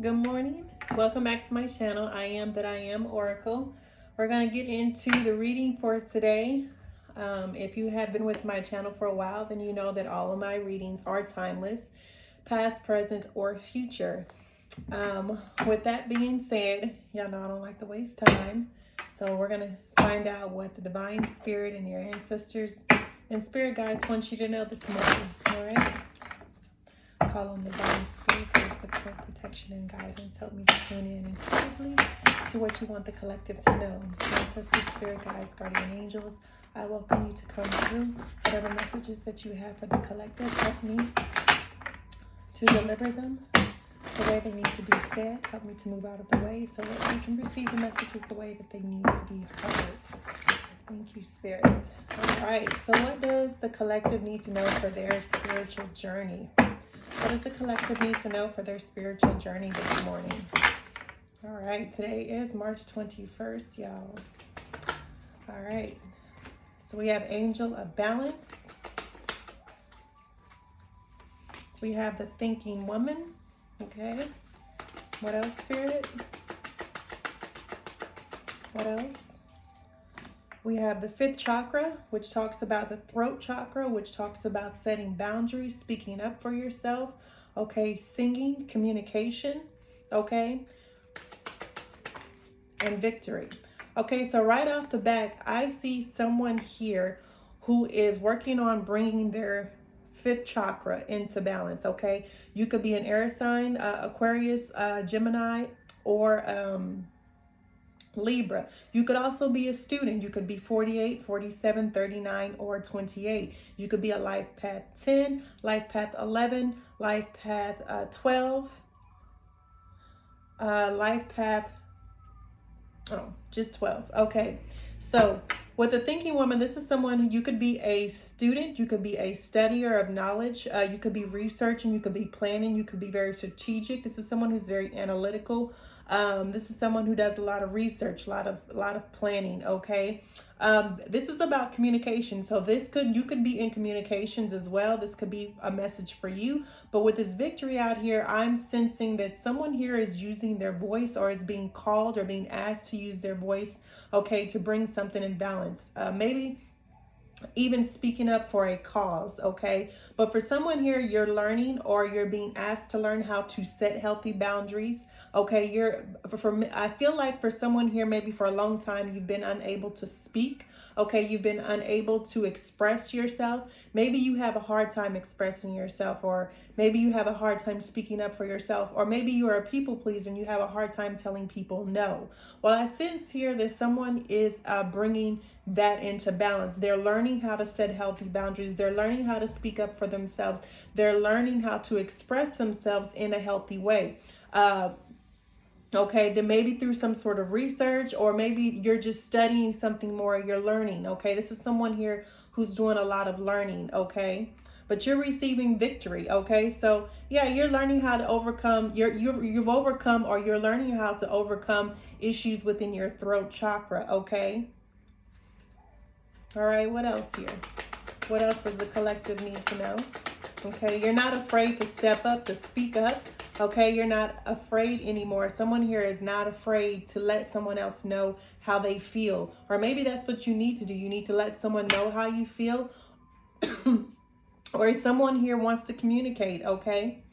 Good morning. Welcome back to my channel. I am that I am Oracle. We're going to get into the reading for today. If you have been with my channel for a while, then you know that all of my readings are timeless, past, present, or future. With that being said, y'all know I don't like to waste time. So we're going to find out what the divine spirit and your ancestors and spirit guides want you to know this morning. All right? Call on the divine spirit for support, protection, and guidance. Help me to tune in intuitively to what you want the collective to know. Ancestors, spirit guides, guardian angels, I welcome you to come through. Whatever messages that you have for the collective, help me to deliver them the way they need to be said. Help me to move out of the way so that we can receive the messages the way that they need to be heard. Thank you, Spirit. All right, so what does the collective need to know for their spiritual journey? What does the collective need to know for their spiritual journey this morning? All right, today is March 21st, y'all. All right, so we have Angel of Balance. We have the Thinking Woman. Okay, what else, Spirit? What else? We have the 5th chakra, which talks about the throat chakra, which talks about setting boundaries, speaking up for yourself, okay, singing, communication, okay, and victory. Okay, so right off the bat, I see someone here who is working on bringing their 5th chakra into balance, okay? You could be an air sign, Aquarius, Gemini, or Libra. You could also be a student. You could be 48, 47, 39, or 28. You could be a life path 10, life path 11, life path 12, life path, just 12. Okay. So with a thinking woman, this is someone who you could be a student, you could be a studier of knowledge, you could be researching, you could be planning, you could be very strategic. This is someone who's very analytical. This is someone who does a lot of research, a lot of planning. Okay. This is about communication. So you could be in communications as well. This could be a message for you. But with this victory out here, I'm sensing that someone here is using their voice or is being called or being asked to use their voice, okay, to bring something in balance. Maybe even speaking up for a cause, okay? But for someone here, you're learning or you're being asked to learn how to set healthy boundaries, okay? I feel like for someone here, maybe for a long time, you've been unable to speak, okay? You've been unable to express yourself. Maybe you have a hard time expressing yourself, or maybe you have a hard time speaking up for yourself, or maybe you are a people pleaser and you have a hard time telling people no. Well, I sense here that someone is bringing that into balance. They're learning how to set healthy boundaries. They're learning how to speak up for themselves. They're learning how to express themselves in a healthy way. Okay, then maybe through some sort of research, or maybe you're just studying something more, you're learning. Okay, this is someone here who's doing a lot of learning. Okay, but you're receiving victory. Okay, so yeah, you're learning how to overcome. You've overcome, or you're learning how to overcome issues within your throat chakra. Okay. All right, what else here? What else does the collective need to know? Okay, you're not afraid to step up, to speak up. Okay, you're not afraid anymore. Someone here is not afraid to let someone else know how they feel. Or maybe that's what you need to do. You need to let someone know how you feel. Or if someone here wants to communicate, okay?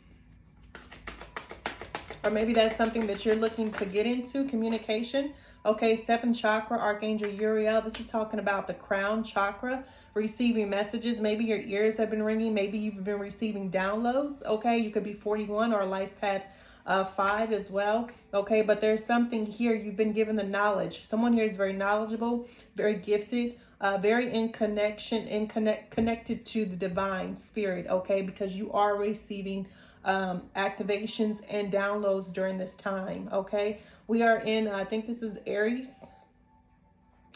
Or maybe that's something that you're looking to get into, communication. Okay, 7th chakra, Archangel Uriel. This is talking about the crown chakra, receiving messages. Maybe your ears have been ringing. Maybe you've been receiving downloads. Okay, you could be 41 or life path 5 as well. Okay, but there's something here. You've been given the knowledge. Someone here is very knowledgeable, very gifted, very in connection, connected to the divine spirit. Okay, because you are receiving activations and downloads during this time. Okay, we are in, I think this is Aries,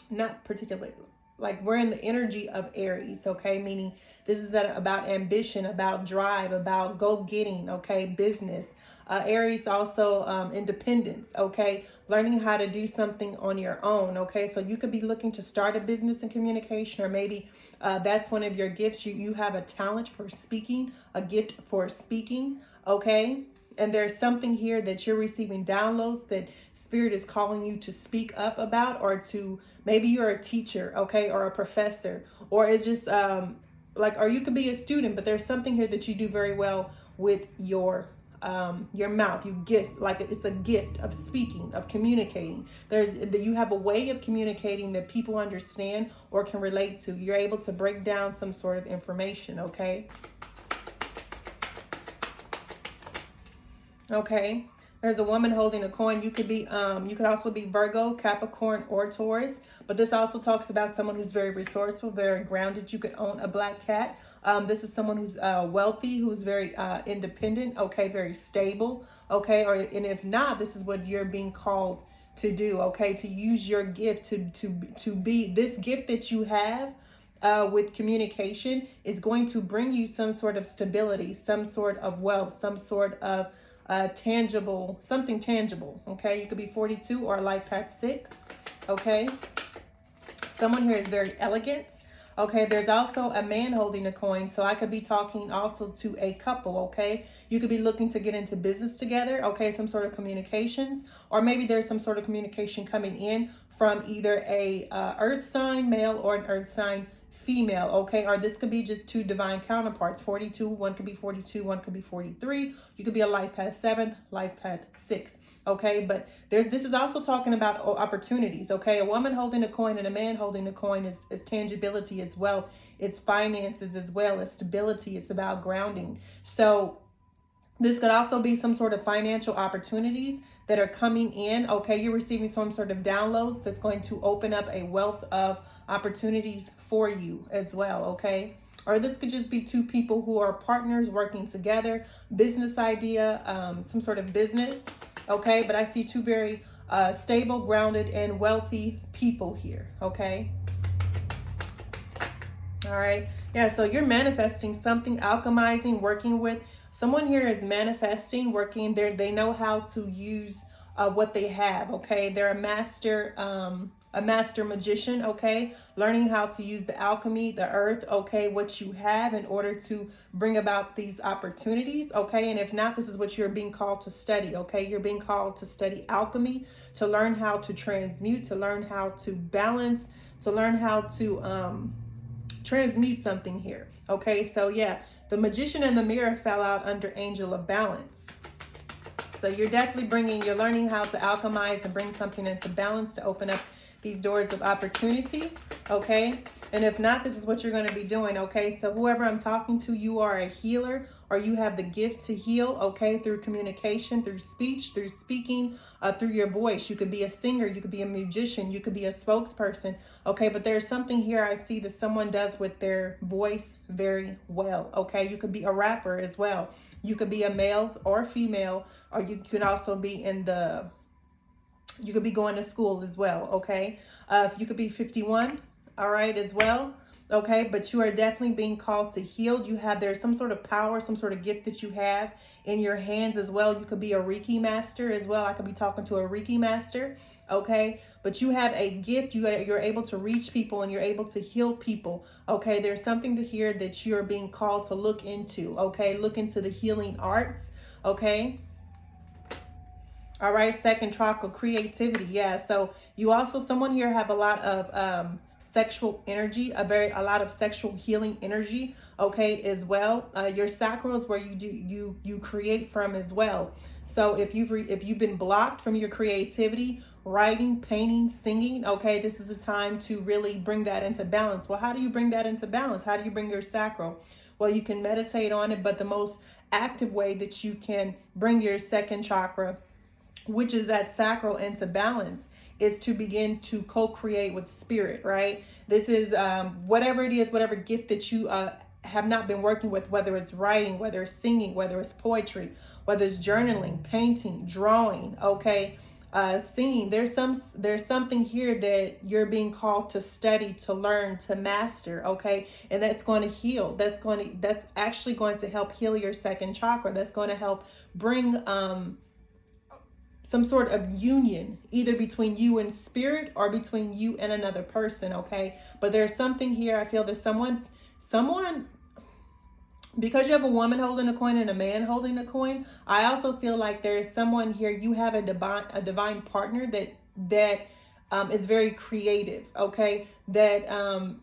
not particularly, like we're in the energy of Aries. Okay, meaning this is about ambition, about drive, about go-getting. Okay, business. Aries also independence. Okay, learning how to do something on your own. Okay, so you could be looking to start a business in communication, or maybe that's one of your gifts. You have a talent for speaking, a gift for speaking. Okay, And there's something here that you're receiving downloads that Spirit is calling you to speak up about, or to, maybe you're a teacher, okay, or a professor, or it's just or you could be a student, but there's something here that you do very well with your mouth. You gift, like it's a gift of speaking, of communicating. You have a way of communicating that people understand or can relate to. You're able to break down some sort of information, okay? Okay. There's a woman holding a coin. You could be, you could also be Virgo, Capricorn, or Taurus. But this also talks about someone who's very resourceful, very grounded. You could own a black cat. This is someone who's wealthy, who's very independent. Okay, very stable. Okay, and if not, this is what you're being called to do. Okay, to use your gift to be this gift that you have. With communication is going to bring you some sort of stability, some sort of wealth, some sort of tangible, something tangible. Okay, you could be 42 or life path 6. Okay, someone here is very elegant. Okay, there's also a man holding a coin, so I could be talking also to a couple. Okay, you could be looking to get into business together. Okay, some sort of communications, or maybe there's some sort of communication coming in from either a earth sign male or an earth sign female. Okay, or this could be just two divine counterparts. 42, one could be 42, one could be 43. You could be a life path 7, life path 6. Okay, but this is also talking about opportunities. Okay, a woman holding a coin and a man holding a coin is tangibility as well. It's finances as well. It's stability. It's about grounding. So this could also be some sort of financial opportunities that are coming in. Okay, you're receiving some sort of downloads that's going to open up a wealth of opportunities for you as well. Okay, or this could just be two people who are partners working together, business idea, some sort of business. Okay, but I see two very stable, grounded, and wealthy people here. Okay. All right. Yeah, so you're manifesting something, alchemizing, working with. Someone here is manifesting, working there. They know how to use what they have. Okay, they're a master magician. Okay, learning how to use the alchemy, the earth. Okay, what you have in order to bring about these opportunities. Okay, and if not, this is what you're being called to study. Okay, you're being called to study alchemy, to learn how to transmute, to learn how to balance, to learn how to transmute something here. Okay, so yeah, the magician and the mirror fell out under angel of balance. So you're definitely you're learning how to alchemize and bring something into balance to open up these doors of opportunity. Okay, and if not, this is what you're going to be doing. Okay, so whoever I'm talking to, you are a healer, or you have the gift to heal. Okay, through communication, through speech, through speaking, through your voice. You could be a singer, you could be a musician, you could be a spokesperson. Okay, but there's something here I see that someone does with their voice very well. Okay, you could be a rapper as well. You could be a male or female, or you could also be you could be going to school as well. Okay, you could be 51. All right, as well. Okay, but you are definitely being called to heal. There's some sort of power, some sort of gift that you have in your hands as well. You could be a Reiki master as well. I could be talking to a Reiki master. Okay, but you have a gift. You're able to reach people and you're able to heal people. Okay, there's something here that you're being called to look into. Okay, look into the healing arts. Okay. All right, second chakra, creativity. Yeah, so you also, someone here have a lot of sexual energy, a lot of sexual healing energy. Okay, as well. Your sacral is where you create from as well. So if you've been blocked from your creativity, writing, painting, singing, okay, this is a time to really bring that into balance. Well, how do you bring that into balance? How do you bring your sacral? Well, you can meditate on it, but the most active way that you can bring your second chakra, which is that sacral, into balance, is to begin to co-create with spirit, right? This is whatever it is, whatever gift that you have not been working with, whether it's writing, whether it's singing, whether it's poetry, whether it's journaling, painting, drawing, okay, singing. There's something here that you're being called to study, to learn, to master, okay? And that's going to heal. That's actually going to help heal your second chakra. That's going to help bring some sort of union, either between you and spirit or between you and another person. Okay, but there's something here. I feel that someone because you have a woman holding a coin and a man holding a coin, I also feel like there's someone here, you have a divine partner that is very creative, okay? That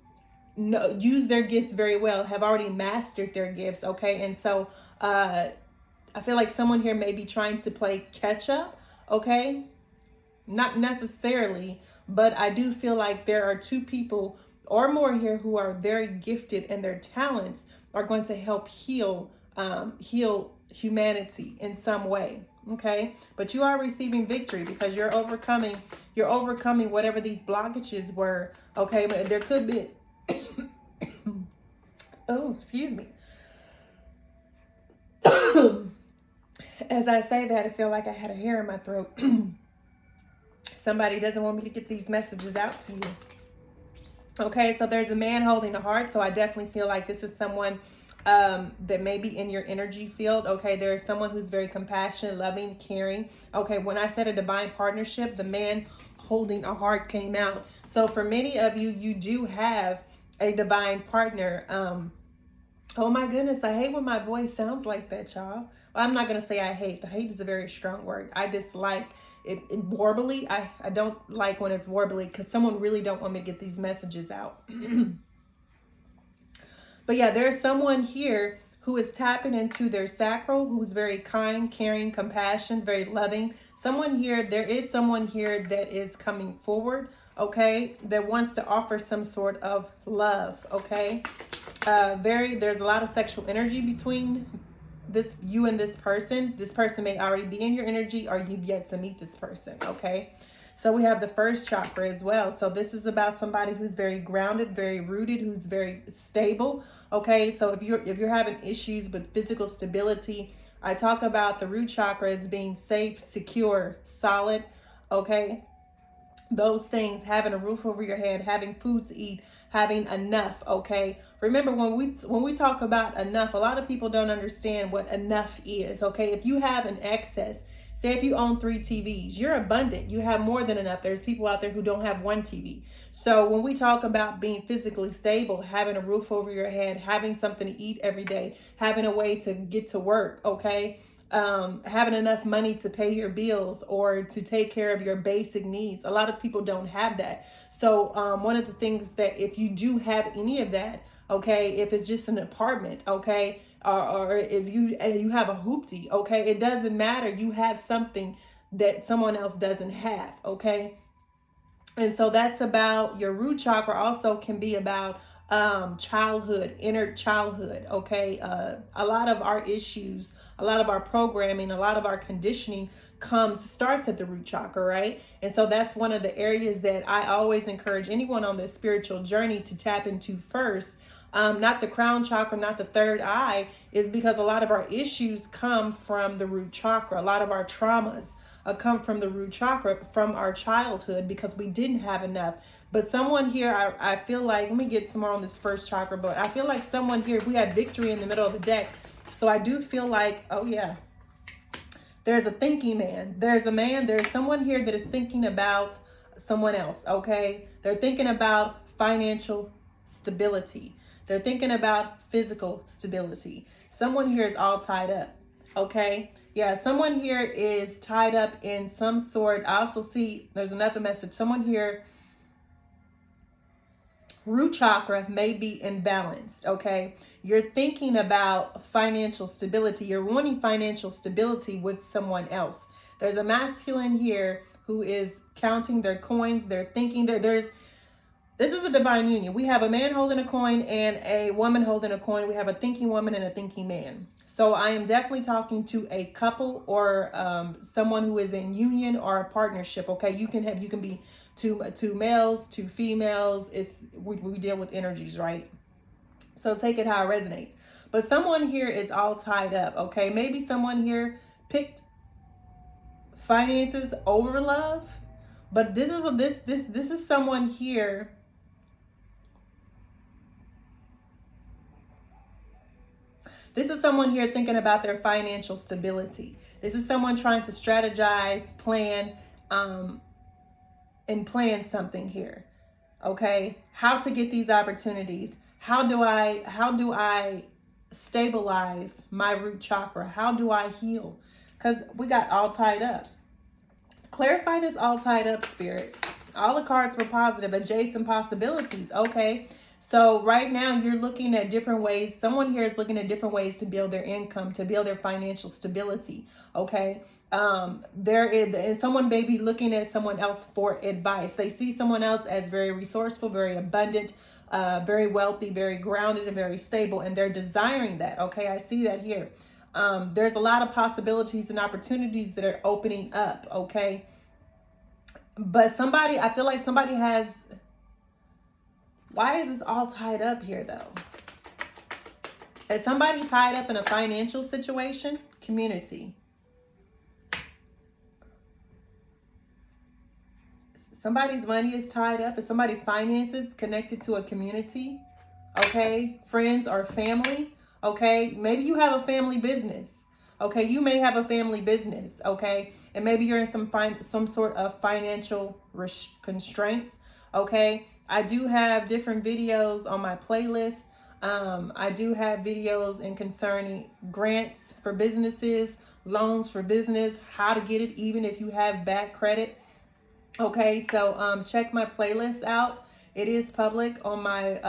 use their gifts very well, have already mastered their gifts, okay? And so I feel like someone here may be trying to play catch up, okay? Not necessarily, but I do feel like there are two people or more here who are very gifted, and their talents are going to help heal humanity in some way. Okay, but you are receiving victory because you're overcoming whatever these blockages were. Okay, but there could be oh, excuse me. As I say that, I feel like I had a hair in my throat. Somebody doesn't want me to get these messages out to you. Okay, so there's a man holding a heart. So I definitely feel like this is someone that may be in your energy field. Okay, there is someone who's very compassionate, loving, caring. Okay, when I said a divine partnership, the man holding a heart came out. So for many of you, you do have a divine partner. Oh my goodness, I hate when my voice sounds like that, y'all. Well, I'm not going to say I hate. The hate is a very strong word. I dislike it warbly. I don't like when it's warbly because someone really don't want me to get these messages out. But yeah, there's someone here who is tapping into their sacral, who's very kind, caring, compassionate, very loving. There is someone here that is coming forward, okay, that wants to offer some sort of love, okay. There's a lot of sexual energy between you and this person. This person may already be in your energy, or you've yet to meet this person, okay. So we have the first chakra as well. So this is about somebody who's very grounded, very rooted, who's very stable. Okay, so if you're having issues with physical stability, I talk about the root chakra as being safe, secure, solid. Okay, those things, having a roof over your head, having food to eat, having enough. Okay, remember when we talk about enough, a lot of people don't understand what enough is. Okay, if you have an excess, say if you own 3 TVs, you're abundant, you have more than enough. There's people out there who don't have 1 TV. So when we talk about being physically stable, having a roof over your head, having something to eat every day, having a way to get to work, okay, having enough money to pay your bills or to take care of your basic needs. A lot of people don't have that. So one of the things that if you do have any of that, okay, if it's just an apartment, okay, or if you have a hoopty, okay, it doesn't matter. You have something that someone else doesn't have, okay. And so that's about your root chakra. Also can be about childhood, inner childhood, okay. A lot of our issues, a lot of our programming, a lot of our conditioning starts at the root chakra, right? And so that's one of the areas that I always encourage anyone on this spiritual journey to tap into first. Not the crown chakra, not the third eye, is because a lot of our issues come from the root chakra. A lot of our traumas come from the root chakra, from our childhood, because we didn't have enough. But someone here, I feel like, let me get some more on this first chakra, but I feel like someone here, we have victory in the middle of the deck. So I do feel like, oh yeah, there's a thinking man. There's someone here that is thinking about someone else, okay? They're thinking about financial stability. They're thinking about physical stability. Someone here is all tied up, okay? Yeah, someone here is tied up in some sort. I also see there's another message. Someone here, root chakra may be imbalanced, okay? You're thinking about financial stability. You're wanting financial stability with someone else. There's a masculine here who is counting their coins. They're thinking this is a divine union. We have a man holding a coin and a woman holding a coin. We have a thinking woman and a thinking man. So I am definitely talking to a couple or someone who is in union or a partnership. Okay, you can be two males, two females. We deal with energies, right? So take it how it resonates. But someone here is all tied up. Okay, maybe someone here picked finances over love, but this is someone here. This is someone here thinking about their financial stability. This is someone trying to strategize, plan, and plan something here. Okay, how to get these opportunities? How do I stabilize my root chakra? How do I heal? Because we got all tied up. Clarify this all tied up, Spirit. All the cards were positive, adjacent possibilities. Okay. So right now you're looking at different ways. Someone here is looking at different ways to build their income, to build their financial stability. Okay. There is, and someone may be looking at someone else for advice. They see someone else as very resourceful, very abundant, very wealthy, very grounded, and very stable. And they're desiring that. Okay. I see that here. There's a lot of possibilities and opportunities that are opening up. Okay. But somebody, I feel like somebody has, why is this all tied up here though? Is somebody tied up in a financial situation? Community. Somebody's money is tied up. Is somebody's finances connected to a community? Okay. Friends or family. Okay. Maybe you have a family business. Okay. You may have a family business. Okay. And maybe you're in some sort of financial constraints. Okay. I do have different videos on my playlist. I do have videos in concerning grants for businesses, loans for business, how to get it even if you have bad credit. Okay, so check my playlist out. It is public on my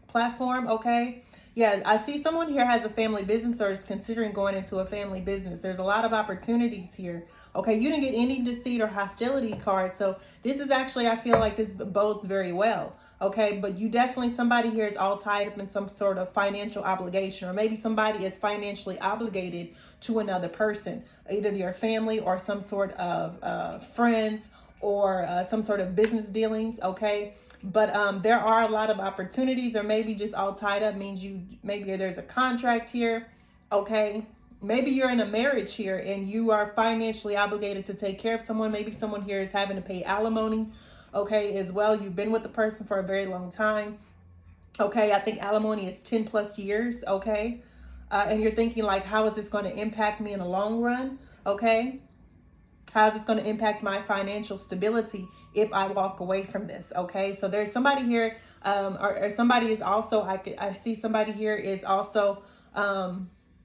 platform. Okay, yeah, I see someone here has a family business or is considering going into a family business. There's a lot of opportunities here. Okay, you didn't get any deceit or hostility cards, so this is actually, I feel like this bodes very well. Okay, but you definitely, somebody here is all tied up in some sort of financial obligation, or maybe somebody is financially obligated to another person, either your family or some sort of friends or some sort of business dealings. Okay, but there are a lot of opportunities, or maybe just all tied up means maybe there's a contract here. Okay, maybe you're in a marriage here and you are financially obligated to take care of someone. Maybe someone here is having to pay alimony. Okay, as well. You've been with the person for a very long time. Okay, I think alimony is 10 plus years. Okay, and you're thinking like, how is this going to impact me in the long run? Okay, how is this going to impact my financial stability if I walk away from this? Okay, so there's somebody here, or somebody is also, I see somebody here is also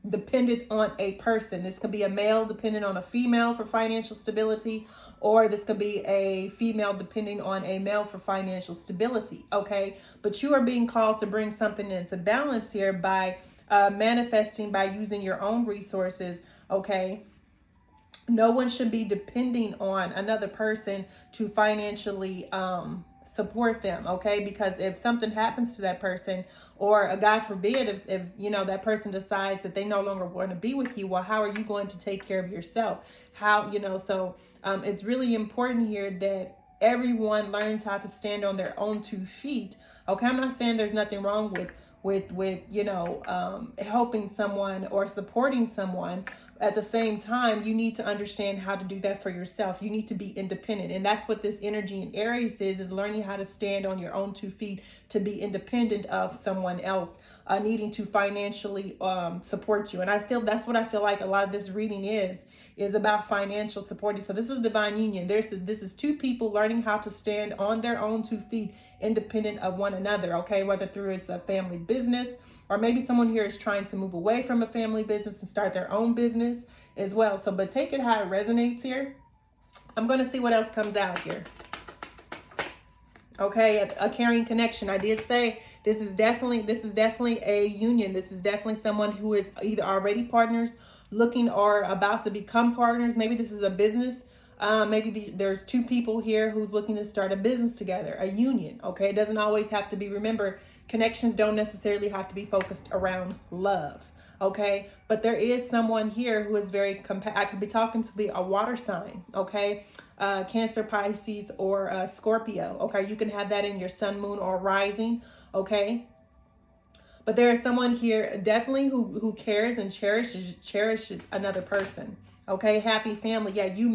dependent on a person. This could be a male dependent on a female for financial stability, or this could be a female depending on a male for financial stability. Okay, but you are being called to bring something into balance here by manifesting, by using your own resources. Okay, no one should be depending on another person to financially support them. Okay, because if something happens to that person, or God forbid, if you know that person decides that they no longer want to be with you, well, how are you going to take care of yourself? How, you know, so it's really important here that everyone learns how to stand on their own 2 feet. Okay, I'm not saying there's nothing wrong with you know, helping someone or supporting someone. At the same time, you need to understand how to do that for yourself. You need to be independent. And that's what this energy in Aries is learning how to stand on your own 2 feet, to be independent of someone else needing to financially support you. And that's what I feel like a lot of this reading is about financial support. So this is divine union. This is 2 people learning how to stand on their own 2 feet, independent of one another. Okay, whether through it's a family business, or maybe someone here is trying to move away from a family business and start their own business as well. So, but take it how it resonates here. I'm going to see what else comes out here. Okay, a caring connection. I did say this is definitely a union. This is definitely someone who is either already partners, looking, or about to become partners. Maybe this is a business. Maybe there's 2 people here who's looking to start a business together, a union. Okay, it doesn't always have to be, remember, connections don't necessarily have to be focused around love. Okay, but there is someone here who is very I could be talking to be a water sign. Okay, Cancer, Pisces, or Scorpio. Okay, you can have that in your sun, moon, or rising. Okay, but there is someone here definitely who cares and cherishes another person. Okay, happy family. Yeah, you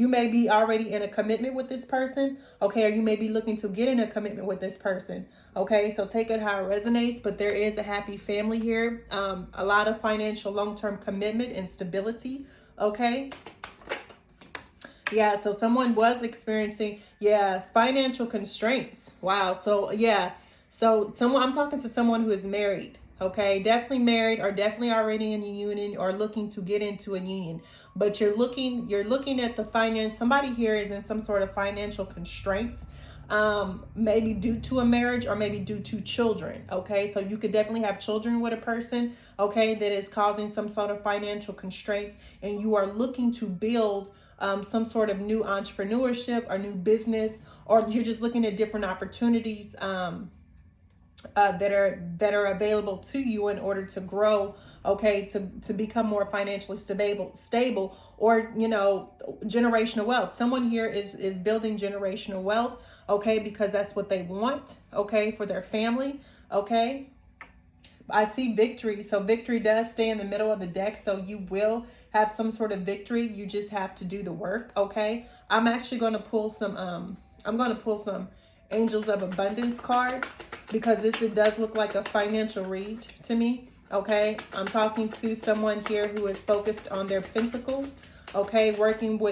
may be already in a commitment with this person. Okay, or you may be looking to get in a commitment with this person. Okay, so take it how it resonates, but there is a happy family here. A lot of financial long-term commitment and stability. Okay. Yeah, so someone was experiencing, financial constraints. Wow. So yeah, so I'm talking to someone who is married. Okay, definitely married or definitely already in a union or looking to get into a union. But you're looking at the finance. Somebody here is in some sort of financial constraints, maybe due to a marriage or maybe due to children. Okay, so you could definitely have children with a person, okay, that is causing some sort of financial constraints, and you are looking to build some sort of new entrepreneurship or new business, or you're just looking at different opportunities that are available to you in order to grow, okay, to become more financially stable, or generational wealth. Someone here is building generational wealth, okay, because that's what they want, okay, for their family, okay. I see victory. So victory does stay in the middle of the deck. So you will have some sort of victory. You just have to do the work. Okay. I'm actually going to pull some Angels of Abundance cards, because it does look like a financial read to me. Okay. I'm talking to someone here who is focused on their pentacles. Okay,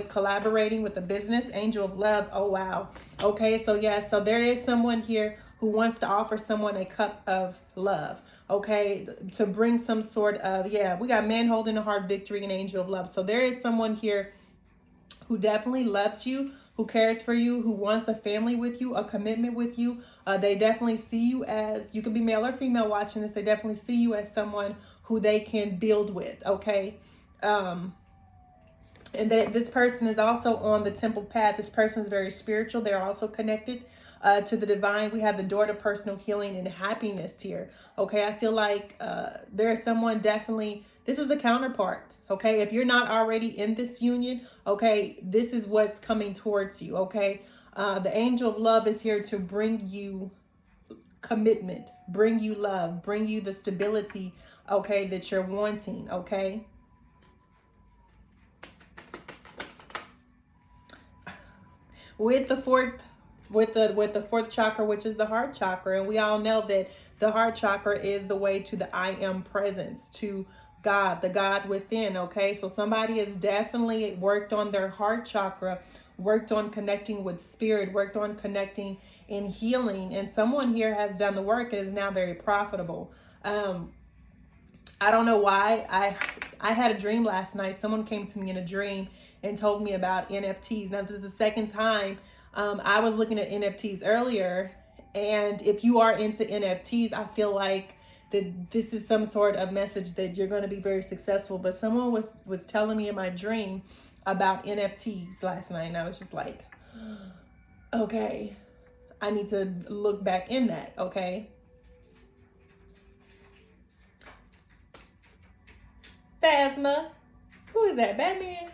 collaborating with a business. Angel of Love. Oh, wow. Okay, so yeah, so there is someone here who wants to offer someone a cup of love. Okay, to bring some sort of, we got man holding a heart, victory, and Angel of Love. So there is someone here who definitely loves you, who cares for you, who wants a family with you, a commitment with you. They definitely see you as, you could be male or female watching this, they definitely see you as someone who they can build with. Okay. And that this person is also on the temple path. This person is very spiritual. They're also connected to the divine. We have the door to personal healing and happiness here. Okay, I feel like there is someone definitely, this is a counterpart. Okay, if you're not already in this union, okay, this is what's coming towards you. Okay, the Angel of Love is here to bring you commitment, bring you love, bring you the stability, okay, that you're wanting. Okay. With the fourth chakra, which is the heart chakra, and we all know that the heart chakra is the way to the I am presence, to God, the God within. Okay, so somebody has definitely worked on their heart chakra, worked on connecting with spirit, worked on connecting in healing, and someone here has done the work and is now very profitable. I don't know why. I had a dream last night. Someone came to me in a dream and told me about NFTs. Now, this is the second time. I was looking at NFTs earlier, and if you are into NFTs, I feel like that this is some sort of message that you're going to be very successful. But someone was telling me in my dream about NFTs last night, and I was just like, okay, I need to look back in that. Okay. Phasma. Who is that? Batman?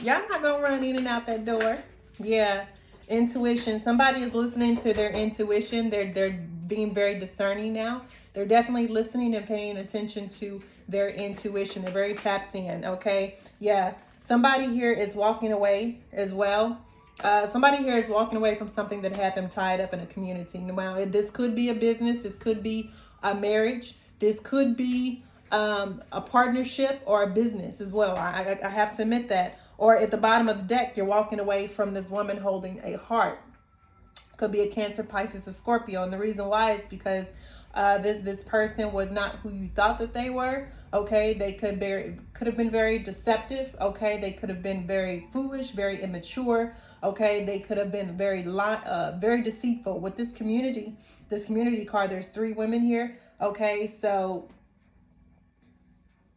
Y'all not gonna run in and out that door. Yeah. Intuition. Somebody is listening to their intuition. They're being very discerning now. They're definitely listening and paying attention to their intuition. They're very tapped in. Okay. Yeah. Somebody here is walking away as well. Somebody here is walking away from something that had them tied up in a community. Now, this could be a business. This could be a marriage. This could be a partnership or a business as well. I have to admit that. Or at the bottom of the deck, you're walking away from this woman holding a heart. Could be a Cancer, Pisces, or Scorpio. And the reason why is because this person was not who you thought that they were. Okay, they could have been very deceptive. Okay, they could have been very foolish, very immature. Okay, they could have been very deceitful. With this community card, there's 3 women here. Okay, so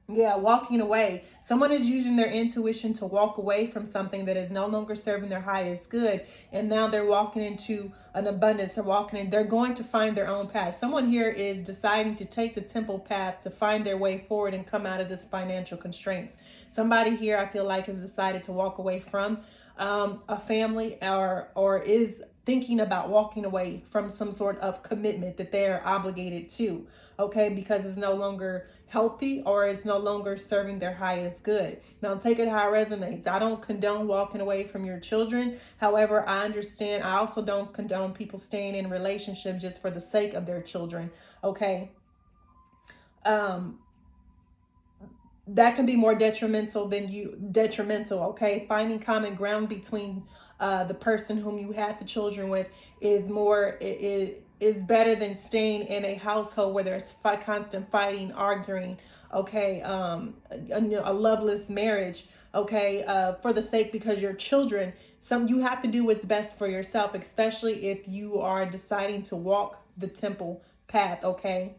yeah, walking away. Someone is using their intuition to walk away from something that is no longer serving their highest good. And now they're walking into an abundance. They're going to find their own path. Someone here is deciding to take the temple path to find their way forward and come out of this financial constraints. Somebody here, I feel like, has decided to walk away from a family, or is thinking about walking away from some sort of commitment that they are obligated to, okay, because it's no longer healthy or it's no longer serving their highest good. Now, take it how it resonates. I don't condone walking away from your children. However, I also don't condone people staying in relationships just for the sake of their children, okay? That can be more detrimental, okay? Finding common ground between the person whom you had the children with is is better than staying in a household where there's constant fighting, arguing, okay, a loveless marriage, okay, for the sake, because your children, you have to do what's best for yourself, especially if you are deciding to walk the temple path, okay?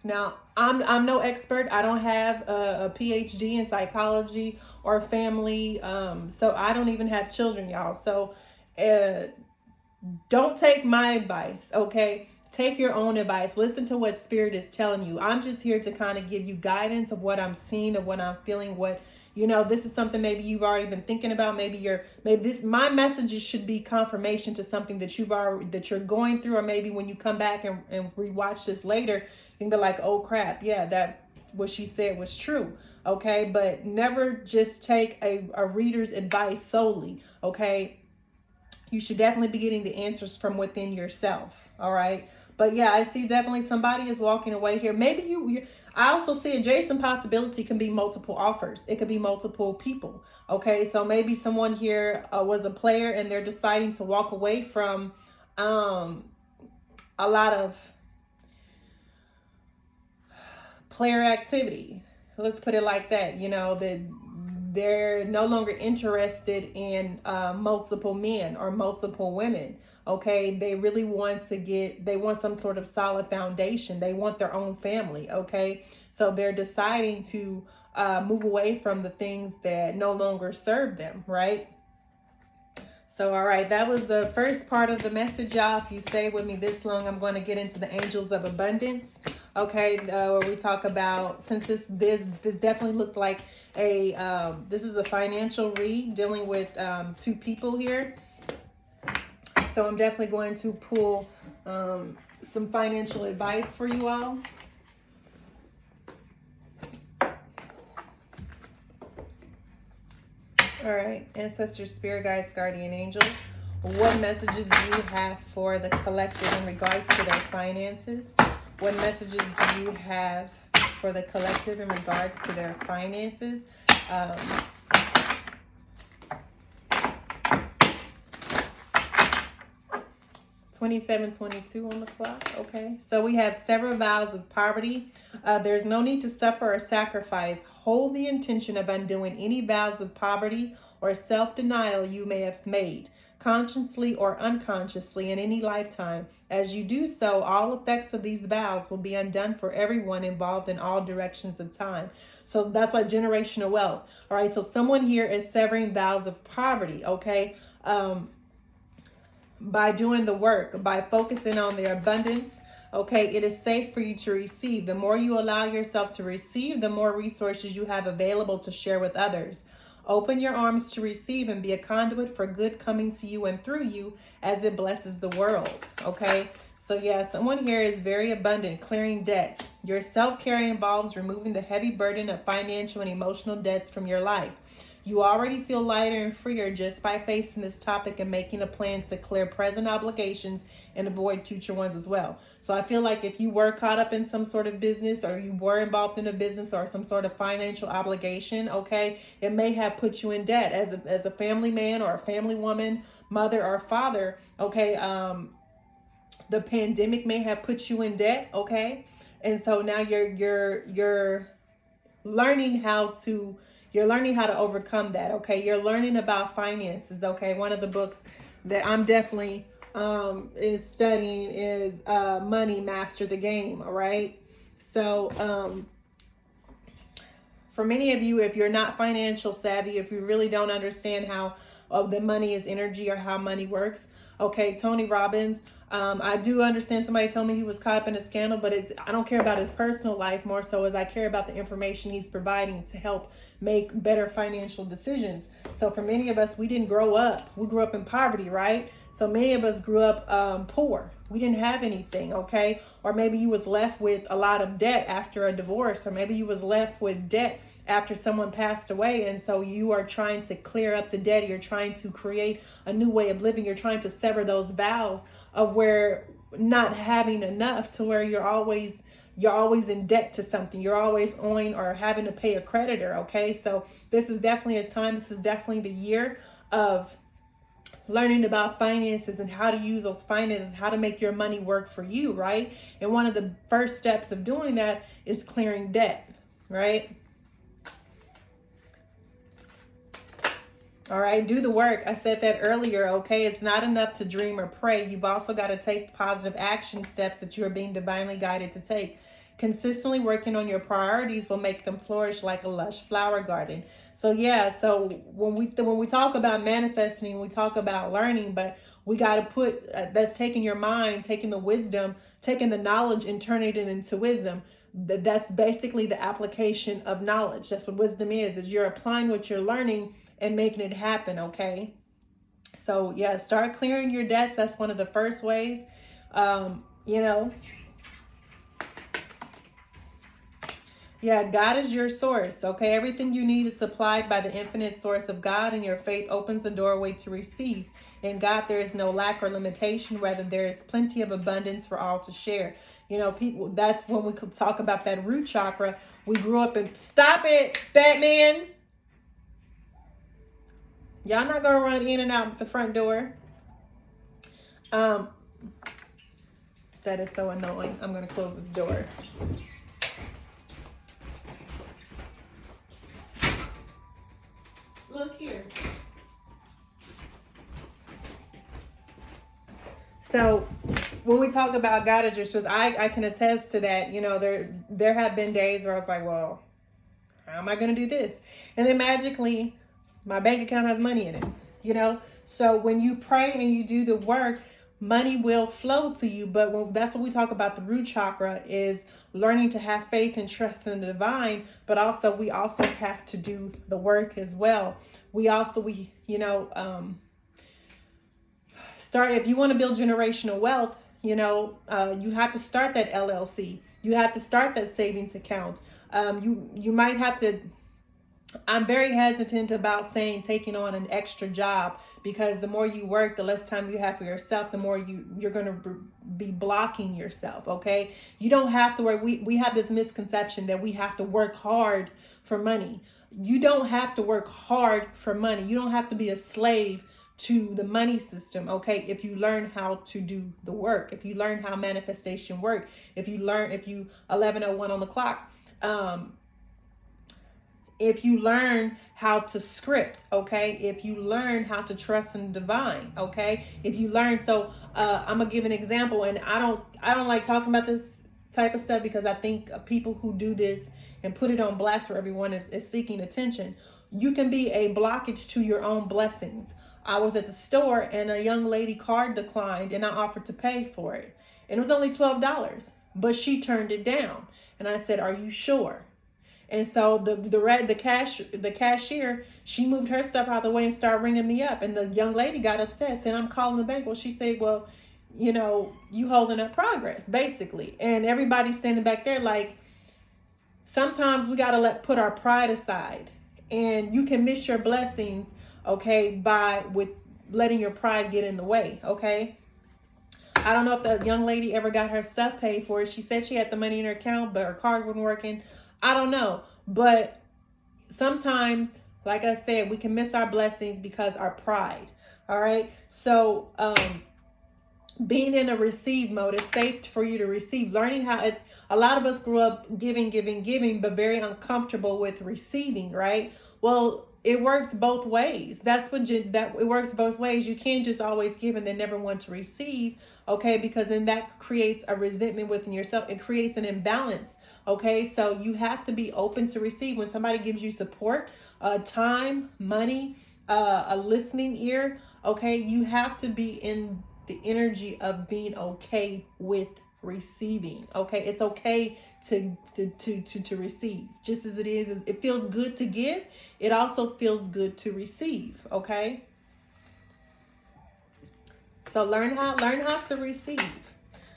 Now, I'm no expert. I don't have a PhD in psychology or family, so I don't even have children, y'all. So, uh, don't take my advice, okay? Take your own advice. Listen to what Spirit is telling you. I'm just here to kind of give you guidance of what I'm seeing, of what I'm feeling, what, this is something maybe you've already been thinking about. Maybe my messages should be confirmation to something that you're going through, or maybe when you come back and rewatch this later, you can be like, oh crap, yeah, that what she said was true. Okay, but never just take a reader's advice solely, okay? You should definitely be getting the answers from within yourself. All right. But yeah, I see definitely somebody is walking away here. Maybe I also see adjacent possibility can be multiple offers. It could be multiple people. Okay. So maybe someone here was a player and they're deciding to walk away from a lot of player activity. Let's put it like that. That they're no longer interested in multiple men or multiple women. Okay, they really they want some sort of solid foundation. They want their own family. Okay, so they're deciding to move away from the things that no longer serve them, right? So, all right, that was the first part of the message, y'all. If you stay with me this long, I'm going to get into the angels of abundance. Okay, where we talk about, since this definitely looked like this is a financial read dealing with two people here. So I'm definitely going to pull some financial advice for you all. All right, ancestors, spirit guides, guardian angels, what messages do you have for the collective in regards to their finances? What messages do you have for the collective in regards to their finances? 27:22 on the clock. Okay, so we have several vows of poverty. There's no need to suffer or sacrifice. Hold the intention of undoing any vows of poverty or self-denial you may have made, consciously or unconsciously, in any lifetime. As you do so, all effects of these vows will be undone for everyone involved in all directions of time. So that's why generational wealth. All right, so someone here is severing vows of poverty. Okay, by doing the work, by focusing on their abundance. Okay, it is safe for you to receive. The more you allow yourself to receive, the more resources you have available to share with others. Open your arms to receive and be a conduit for good coming to you and through you as it blesses the world. Okay, so yeah, someone here is very abundant, clearing debts. Your self-care involves removing the heavy burden of financial and emotional debts from your life. You already feel lighter and freer just by facing this topic and making a plan to clear present obligations and avoid future ones as well. So I feel like if you were caught up in some sort of business, or you were involved in a business or some sort of financial obligation, okay, it may have put you in debt as a family man or a family woman, mother or father, okay. The pandemic may have put you in debt, okay, and so now you're learning how to overcome that. Okay, you're learning about finances. Okay, one of the books that I'm definitely is studying is Money Master the Game. All right, so for many of you, if you're not financial savvy, if you really don't understand how the money is energy or how money works, okay, Tony Robbins, I do understand somebody told me he was caught up in a scandal, but I don't care about his personal life more so as I care about the information he's providing to help make better financial decisions. So for many of us, we grew up in poverty, right? So many of us grew up poor. We didn't have anything, okay? Or maybe you was left with a lot of debt after a divorce, or maybe you was left with debt after someone passed away, and so you are trying to clear up the debt. You're trying to create a new way of living. You're trying to sever those vows of where not having enough to where you're always in debt to something. You're always owing or having to pay a creditor, okay? So this is definitely a time, this is definitely the year of learning about finances and how to use those finances, how to make your money work for you, right? And one of the first steps of doing that is clearing debt, right? All right, do the work. I said that earlier, okay? It's not enough to dream or pray. You've also got to take positive action steps that you are being divinely guided to take. Consistently working on your priorities will make them flourish like a lush flower garden. So yeah, so when we talk about manifesting, we talk about learning, but we got to put that's taking your mind, taking the wisdom, taking the knowledge and turning it into wisdom. That's basically the application of knowledge. That's what wisdom is you're applying what you're learning and making it happen, okay? So yeah, start clearing your debts. That's one of the first ways. You know, yeah, God is your source, okay? Everything you need is supplied by the infinite source of God, and your faith opens the doorway to receive. In God, there is no lack or limitation. Rather, there is plenty of abundance for all to share. You know, people, that's when we could talk about that root chakra. We grew up in, stop it, Batman. Y'all not gonna run in and out the front door. That is so annoying. I'm gonna close this door. Look here. So when we talk about God as your source, I can attest to that. You know, there have been days where I was like, well, how am I gonna do this? And then magically my bank account has money in it, you know? So when you pray and you do the work, money will flow to you. But that's what we talk about, the root chakra, is learning to have faith and trust in the divine. But also, we also have to do the work as well. Start, if you want to build generational wealth, you have to start that LLC. You have to start that savings account. You might have to, I'm very hesitant about saying taking on an extra job, because the more you work, the less time you have for yourself, the more you're going to be blocking yourself, okay? You don't have to work. We have this misconception that we have to work hard for money. You don't have to work hard for money. You don't have to be a slave to the money system, okay? If you learn how to do the work, if you learn how manifestation work, if you 11:01 on the clock, if you learn how to script, okay? If you learn how to trust in the divine, okay? If you learn, I'm gonna give an example, and I don't like talking about this type of stuff, because I think people who do this and put it on blast for everyone is seeking attention. You can be a blockage to your own blessings. I was at the store and a young lady card declined, and I offered to pay for it. And it was only $12, but she turned it down. And I said, "Are you sure?" And so the cashier, she moved her stuff out of the way and started ringing me up. And the young lady got upset, saying, "I'm calling the bank." Well, she said, "Well, you holding up progress," basically. And everybody's standing back there like, sometimes we got to put our pride aside, and you can miss your blessings, okay, with letting your pride get in the way, okay? I don't know if the young lady ever got her stuff paid for. She said she had the money in her account, but her card wasn't working. I don't know. But sometimes, like I said, we can miss our blessings because our pride. All right. So being in a receive mode, it's safe for you to receive. Learning how a lot of us grew up giving, but very uncomfortable with receiving, right? Well, it works both ways. It works both ways. You can't just always give and then never want to receive, okay? Because then that creates a resentment within yourself. It creates an imbalance, okay? So you have to be open to receive. When somebody gives you support, time, money, a listening ear, okay? You have to be in the energy of being okay with receiving, okay? It's okay to receive, just as it feels good to give, it also feels good to receive, okay? So learn how to receive.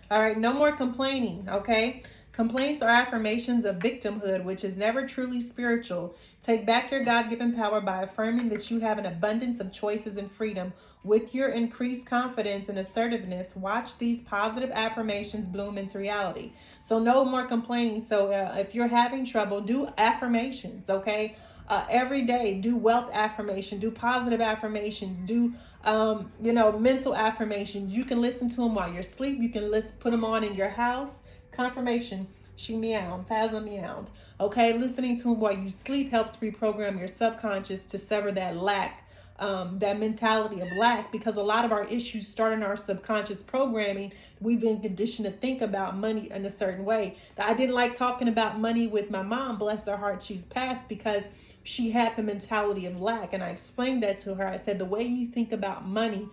All right, no more complaining, okay? Complaints are affirmations of victimhood, which is never truly spiritual. Take back your God-given power by affirming that you have an abundance of choices and freedom. With your increased confidence and assertiveness, watch these positive affirmations bloom into reality. So no more complaining. So if you're having trouble, do affirmations, okay? Every day, do wealth affirmation, do positive affirmations, do mental affirmations. You can listen to them while you're asleep. You can put them on in your house. Confirmation. She meowed. Phasma meowed. Okay, listening to them while you sleep helps reprogram your subconscious to sever that lack, that mentality of lack, because a lot of our issues start in our subconscious programming. We've been conditioned to think about money in a certain way. I didn't like talking about money with my mom, bless her heart, she's passed, because she had the mentality of lack. And I explained that to her. I said, the way you think about money,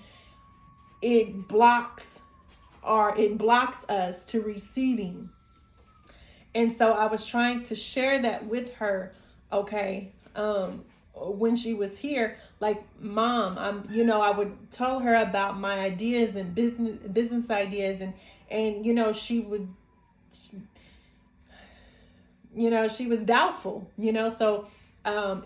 it blocks us to receiving. And so I was trying to share that with her, okay, when she was here, like, Mom, I would tell her about my ideas and business ideas, and she would, she was doubtful, so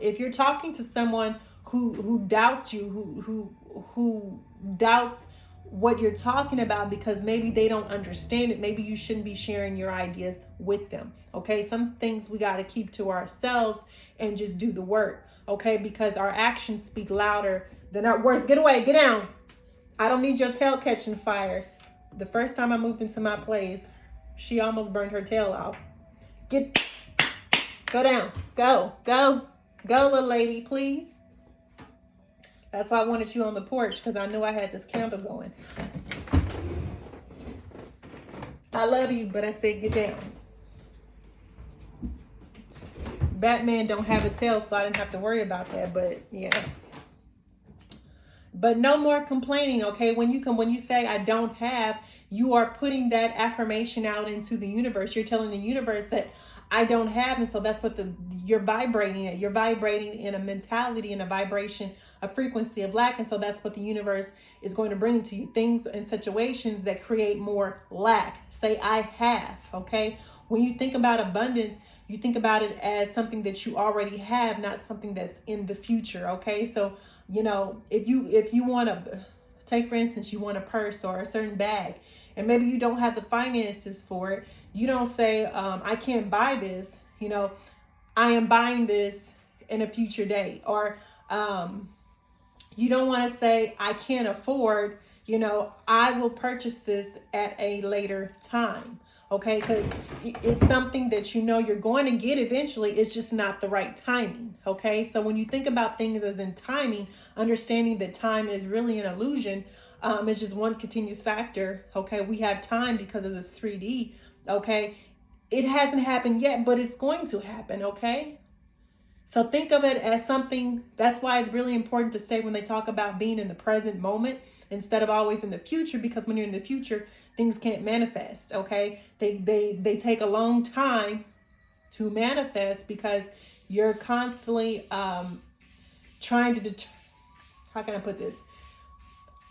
if you're talking to someone who doubts you, who doubts what you're talking about because maybe they don't understand it, maybe you shouldn't be sharing your ideas with them. Okay, some things we got to keep to ourselves and just do the work. Okay, because our actions speak louder than our words. Get away, get down. I don't need your tail catching fire. The first time I moved into my place, she almost burned her tail off. Go down. Go, little lady, please. That's why I wanted you on the porch, because I knew I had this candle going. I love you, but I said get down. Batman don't have a tail, so I didn't have to worry about that, but yeah. But no more complaining, okay? When you say I don't have, you are putting that affirmation out into the universe. You're telling the universe that I don't have, and so that's what you're vibrating at. You're vibrating in a mentality, in a vibration, a frequency of lack, and so that's what the universe is going to bring to you. Things and situations that create more lack. Say I have, okay? When you think about abundance, you think about it as something that you already have, not something that's in the future, okay? So, if you want to take, for instance, you want a purse or a certain bag, and maybe you don't have the finances for it, you don't say, I can't buy this, I am buying this in a future date. Or you don't want to say, I can't afford, I will purchase this at a later time. Okay, because it's something that you're going to get eventually. It's just not the right timing. Okay, so when you think about things as in timing, understanding that time is really an illusion, it's just one continuous factor. Okay, we have time because of this 3D. Okay, it hasn't happened yet, but it's going to happen. Okay, so think of it as something. That's why it's really important to say when they talk about being in the present moment instead of always in the future, because when you're in the future, things can't manifest. Okay, they take a long time to manifest because you're constantly trying to how can I put this?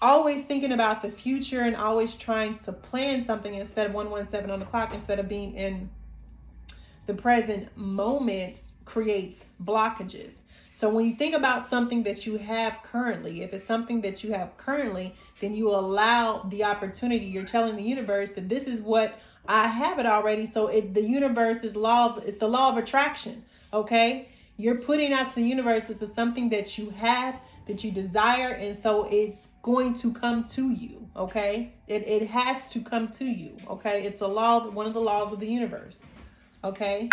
Always thinking about the future and always trying to plan something instead of 117 on the clock, instead of being in the present moment, creates blockages. So when you think about something that you have currently, if it's something that you have currently, then you allow the opportunity. You're telling the universe that this is what I have it already. So the universe is it's the law of attraction. Okay, you're putting out to the universe, this is something that you have, that you desire, and so it's going to come to you. Okay, it has to come to you. Okay, it's a law, one of the laws of the universe. Okay.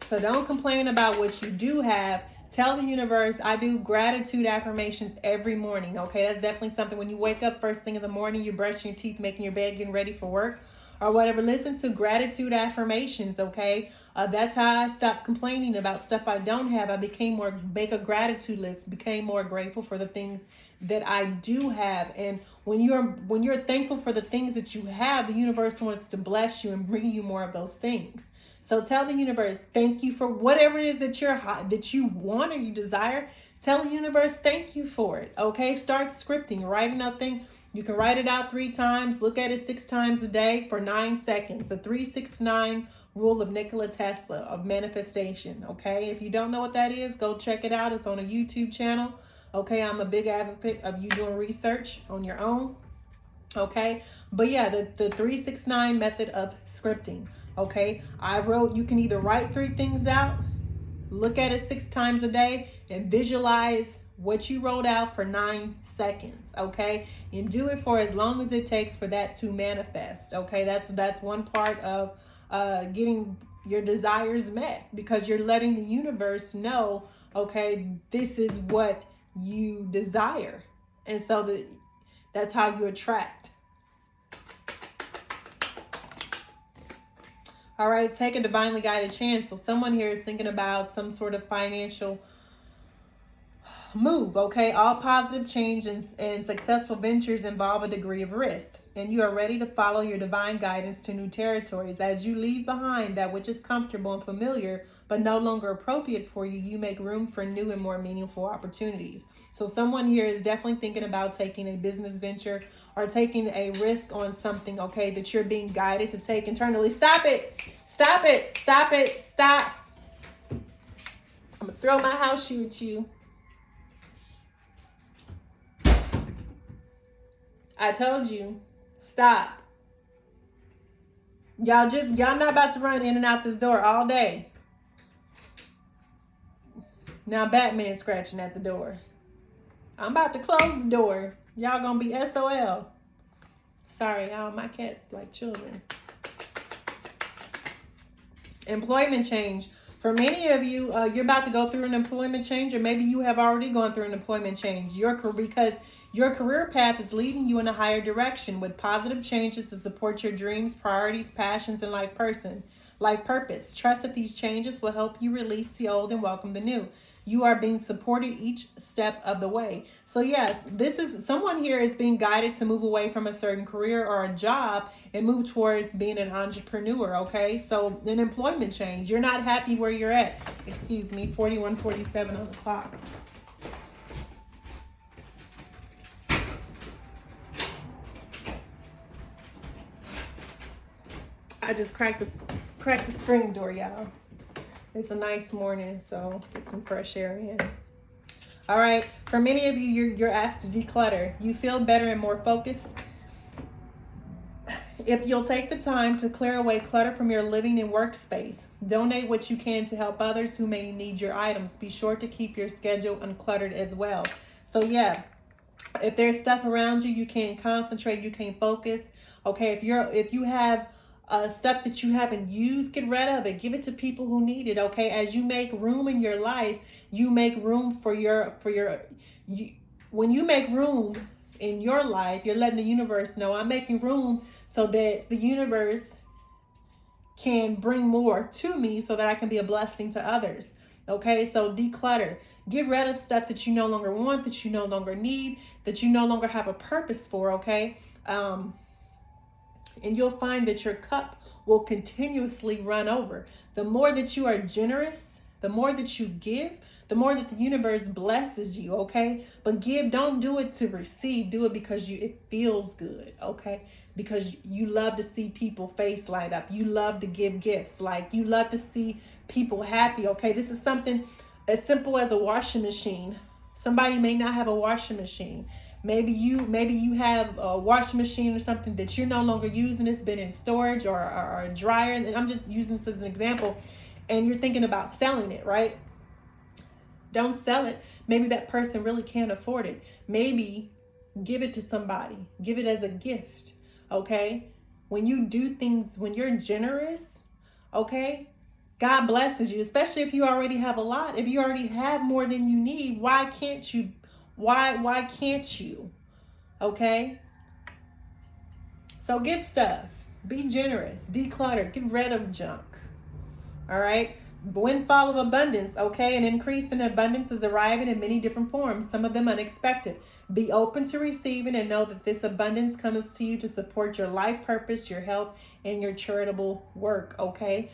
So don't complain about what you do have. Tell the universe, I do gratitude affirmations every morning. Okay, that's definitely something. When you wake up first thing in the morning, you're brushing your teeth, making your bed, getting ready for work or whatever, listen to gratitude affirmations. Okay, that's how I stopped complaining about stuff I don't have. I make a gratitude list, became more grateful for the things that I do have. And when you're thankful for the things that you have, the universe wants to bless you and bring you more of those things. So tell the universe, thank you for whatever it is that you want or you desire. Tell the universe, thank you for it. Okay, start scripting, writing out things. You can write it out 3 times, look at it 6 times a day for 9 seconds. The 369 rule of Nikola Tesla of manifestation. Okay, if you don't know what that is, go check it out. It's on a YouTube channel. Okay, I'm a big advocate of you doing research on your own. Okay, but yeah, the 369 method of scripting. Okay, I wrote, you can either write 3 things out, look at it 6 times a day, and visualize what you wrote out for 9 seconds. Okay, and do it for as long as it takes for that to manifest. Okay, that's one part of getting your desires met, because you're letting the universe know, okay, this is what you desire, and so that's how you attract. All right, take a divinely guided chance. So someone here is thinking about some sort of financial move. Okay, all positive change and successful ventures involve a degree of risk, and you are ready to follow your divine guidance to new territories. As you leave behind that which is comfortable and familiar but no longer appropriate for you, you make room for new and more meaningful opportunities. So someone here is definitely thinking about taking a business venture or taking a risk on something, okay, that you're being guided to take internally. Stop it. Stop it. Stop it. Stop. I'm going to throw my house shoe at you. I told you, stop. Y'all not about to run in and out this door all day. Now Batman scratching at the door. I'm about to close the door. Y'all gonna be SOL. Sorry, y'all, my cats like children. Employment change. For many of you, you're about to go through an employment change, or maybe you have already gone through an employment change. Because your career path is leading you in a higher direction with positive changes to support your dreams, priorities, passions, and life purpose. Trust that these changes will help you release the old and welcome the new. You are being supported each step of the way. So yeah, this is someone here is being guided to move away from a certain career or a job and move towards being an entrepreneur. Okay, so an employment change. You're not happy where you're at. Excuse me, 41:47 on the clock. I just cracked the screen door, y'all. It's a nice morning, so get some fresh air in. All right, for many of you, you're asked to declutter. You feel better and more focused if you'll take the time to clear away clutter from your living and workspace. Donate what you can to help others who may need your items. Be sure to keep your schedule uncluttered as well. So yeah, if there's stuff around you, you can't concentrate, you can't focus. Okay, if you have stuff that you haven't used, get rid of it. Give it to people who need it. Okay, as you make room in your life, you make room when you make room in your life, you're letting the universe know, I'm making room so that the universe can bring more to me so that I can be a blessing to others. Okay, so declutter. Get rid of stuff that you no longer want, that you no longer need, that you no longer have a purpose for. Okay, and you'll find that your cup will continuously run over. The more that you are generous, the more that you give, the more that the universe blesses you, okay? But don't do it to receive. Do it because it feels good, okay? Because you love to see people face light up. You love to give gifts. Like, you love to see people happy, okay? This is something as simple as a washing machine. Somebody may not have a washing machine. Maybe you have a washing machine or something that you're no longer using. It's been in storage or a dryer. And I'm just using this as an example. And you're thinking about selling it, right? Don't sell it. Maybe that person really can't afford it. Maybe give it to somebody. Give it as a gift, okay? When you do things, when you're generous, okay, God blesses you, especially if you already have a lot. If you already have more than you need, why can't you? Why can't you? Okay? So give stuff. Be generous. Declutter. Get rid of junk. All right? Windfall of abundance. Okay? An increase in abundance is arriving in many different forms, some of them unexpected. Be open to receiving and know that this abundance comes to you to support your life purpose, your health, and your charitable work. Okay?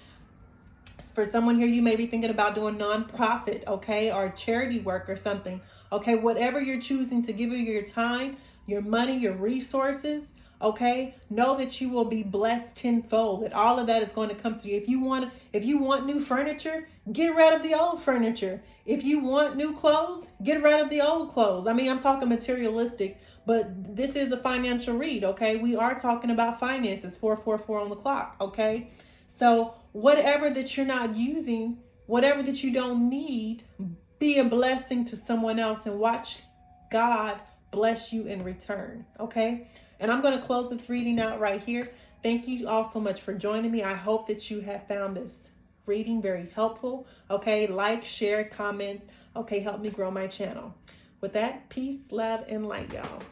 For someone here, you may be thinking about doing nonprofit, okay, or charity work or something, okay? Whatever you're choosing to give your time, your money, your resources, okay? Know that you will be blessed tenfold. That all of that is going to come to you. If you want new furniture, get rid of the old furniture. If you want new clothes, get rid of the old clothes. I mean, I'm talking materialistic, but this is a financial read, okay? We are talking about finances. 444 on the clock, okay? So whatever that you're not using, whatever that you don't need, be a blessing to someone else and watch God bless you in return. Okay. And I'm going to close this reading out right here. Thank you all so much for joining me. I hope that you have found this reading very helpful. Okay. Like, share, comments. Okay. Help me grow my channel. With that, peace, love, and light, y'all.